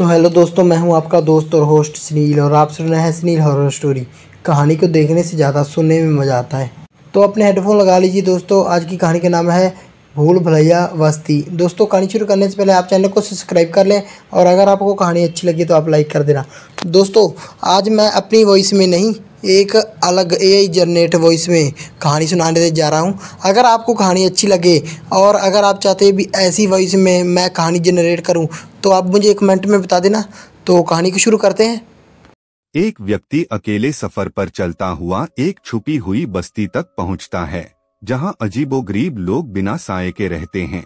तो हेलो दोस्तों, मैं हूं आपका दोस्त और होस्ट सुनील और आप सुन रहे हैं सुनील हॉरर स्टोरी। कहानी को देखने से ज़्यादा सुनने में मज़ा आता है, तो अपने हेडफोन लगा लीजिए दोस्तों। आज की कहानी का नाम है भूल भुलैया बस्ती। दोस्तों, कहानी शुरू करने से पहले आप चैनल को सब्सक्राइब कर लें और अगर आपको कहानी अच्छी लगी तो आप लाइक कर देना। दोस्तों, आज मैं अपनी वॉइस में नहीं, एक अलग एआई जनरेट वॉइस में कहानी सुनाने जा रहा हूं। अगर आपको कहानी अच्छी लगे और अगर आप चाहते हैं भी ऐसी वॉइस में मैं कहानी जनरेट करूं तो आप मुझे कमेंट में बता देना। तो कहानी को शुरू करते हैं। एक व्यक्ति अकेले सफर पर चलता हुआ एक छुपी हुई बस्ती तक पहुंचता है, जहां अजीबोगरीब लोग बिना साए के रहते हैं।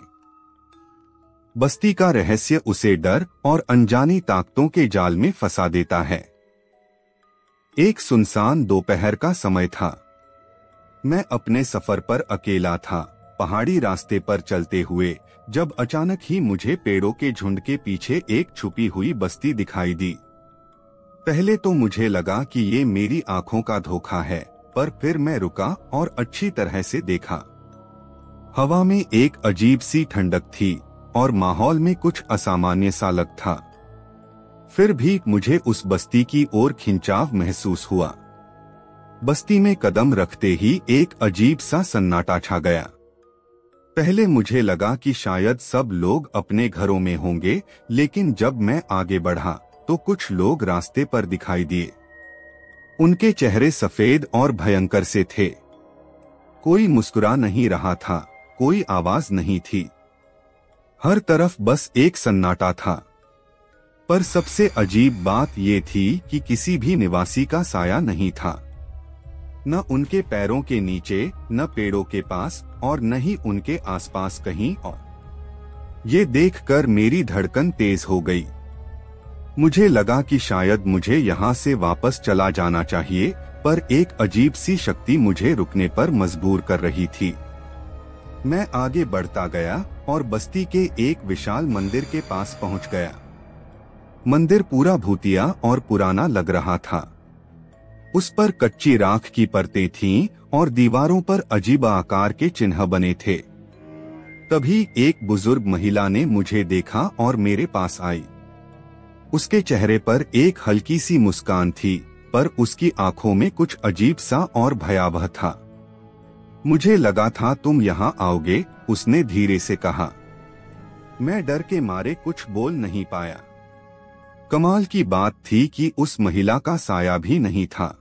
बस्ती का रहस्य उसे डर और अनजानी ताकतों के जाल में फंसा देता है। एक सुनसान दोपहर का समय था। मैं अपने सफर पर अकेला था, पहाड़ी रास्ते पर चलते हुए, जब अचानक ही मुझे पेड़ों के झुंड के पीछे एक छुपी हुई बस्ती दिखाई दी। पहले तो मुझे लगा कि ये मेरी आंखों का धोखा है, पर फिर मैं रुका और अच्छी तरह से देखा। हवा में एक अजीब सी ठंडक थी और माहौल में कुछ असामान्य सा लग था। फिर भी मुझे उस बस्ती की ओर खिंचाव महसूस हुआ। बस्ती में कदम रखते ही एक अजीब सा सन्नाटा छा गया। पहले मुझे लगा कि शायद सब लोग अपने घरों में होंगे, लेकिन जब मैं आगे बढ़ा तो कुछ लोग रास्ते पर दिखाई दिए। उनके चेहरे सफेद और भयंकर से थे। कोई मुस्कुरा नहीं रहा था, कोई आवाज नहीं थी। हर तरफ बस एक सन्नाटा था। पर सबसे अजीब बात ये थी कि किसी भी निवासी का साया नहीं था। न उनके पैरों के नीचे, न पेड़ों के पास और न ही उनके आसपास कहीं और। ये देखकर मेरी धड़कन तेज हो गई। मुझे लगा कि शायद मुझे यहाँ से वापस चला जाना चाहिए, पर एक अजीब सी शक्ति मुझे रुकने पर मजबूर कर रही थी। मैं आगे बढ़ता गया और बस्ती के एक विशाल मंदिर के पास पहुंच गया। मंदिर पूरा भूतिया और पुराना लग रहा था। उस पर कच्ची राख की परतें थीं और दीवारों पर अजीब आकार के चिन्ह बने थे। तभी एक बुजुर्ग महिला ने मुझे देखा और मेरे पास आई। उसके चेहरे पर एक हल्की सी मुस्कान थी, पर उसकी आंखों में कुछ अजीब सा और भयावह था। मुझे लगा था तुम यहाँ आओगे, उसने धीरे से कहा। मैं डर के मारे कुछ बोल नहीं पाया। कमाल की बात थी कि उस महिला का साया भी नहीं था।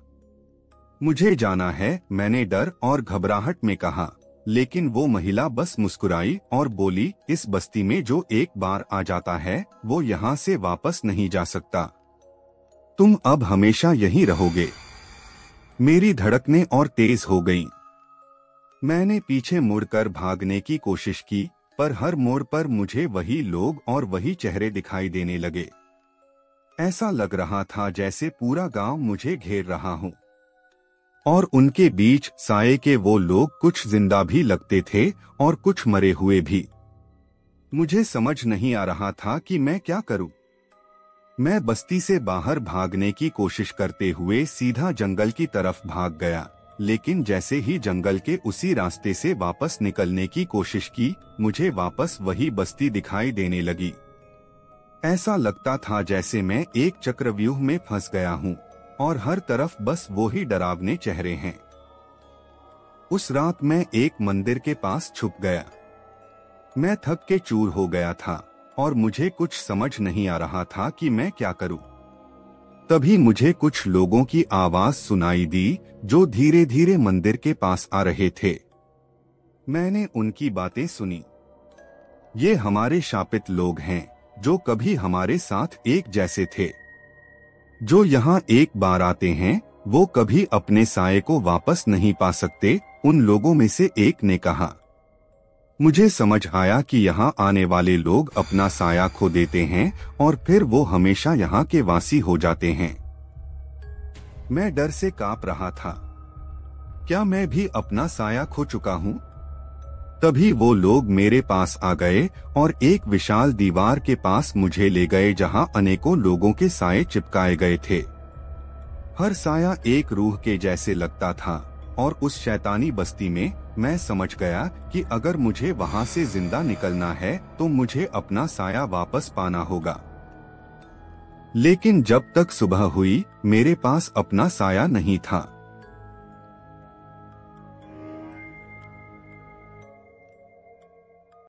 मुझे जाना है, मैंने डर और घबराहट में कहा, लेकिन वो महिला बस मुस्कुराई और बोली, इस बस्ती में जो एक बार आ जाता है वो यहाँ से वापस नहीं जा सकता। तुम अब हमेशा यहीं रहोगे। मेरी धड़कनें और तेज हो गईं। मैंने पीछे मुड़कर भागने की कोशिश की, पर हर मोड़ पर मुझे वही लोग और वही चेहरे दिखाई देने लगे। ऐसा लग रहा था जैसे पूरा गांव मुझे घेर रहा हो। और उनके बीच साए के वो लोग कुछ जिंदा भी लगते थे और कुछ मरे हुए भी। मुझे समझ नहीं आ रहा था कि मैं क्या करूं। मैं बस्ती से बाहर भागने की कोशिश करते हुए सीधा जंगल की तरफ भाग गया, लेकिन जैसे ही जंगल के उसी रास्ते से वापस निकलने की कोशिश की, मुझे वापस वही बस्ती दिखाई देने लगी। ऐसा लगता था जैसे मैं एक चक्रव्यूह में फंस गया हूँ और हर तरफ बस वो ही डरावने चेहरे हैं। उस रात मैं एक मंदिर के पास छुप गया। मैं थक के चूर हो गया था और मुझे कुछ समझ नहीं आ रहा था कि मैं क्या करूं। तभी मुझे कुछ लोगों की आवाज सुनाई दी जो धीरे धीरे मंदिर के पास आ रहे थे। मैंने उनकी बातें सुनी। ये हमारे शापित लोग हैं जो कभी हमारे साथ एक जैसे थे। जो यहाँ एक बार आते हैं वो कभी अपने साये को वापस नहीं पा सकते, उन लोगों में से एक ने कहा। मुझे समझ आया कि यहाँ आने वाले लोग अपना साया खो देते हैं और फिर वो हमेशा यहाँ के वासी हो जाते हैं। मैं डर से कांप रहा था। क्या मैं भी अपना साया खो चुका हूँ? तभी वो लोग मेरे पास आ गए और एक विशाल दीवार के पास मुझे ले गए जहां अनेकों लोगों के साए चिपकाए गए थे। हर साया एक रूह के जैसे लगता था और उस शैतानी बस्ती में मैं समझ गया कि अगर मुझे वहां से जिंदा निकलना है तो मुझे अपना साया वापस पाना होगा। लेकिन जब तक सुबह हुई मेरे पास अपना साया नहीं था।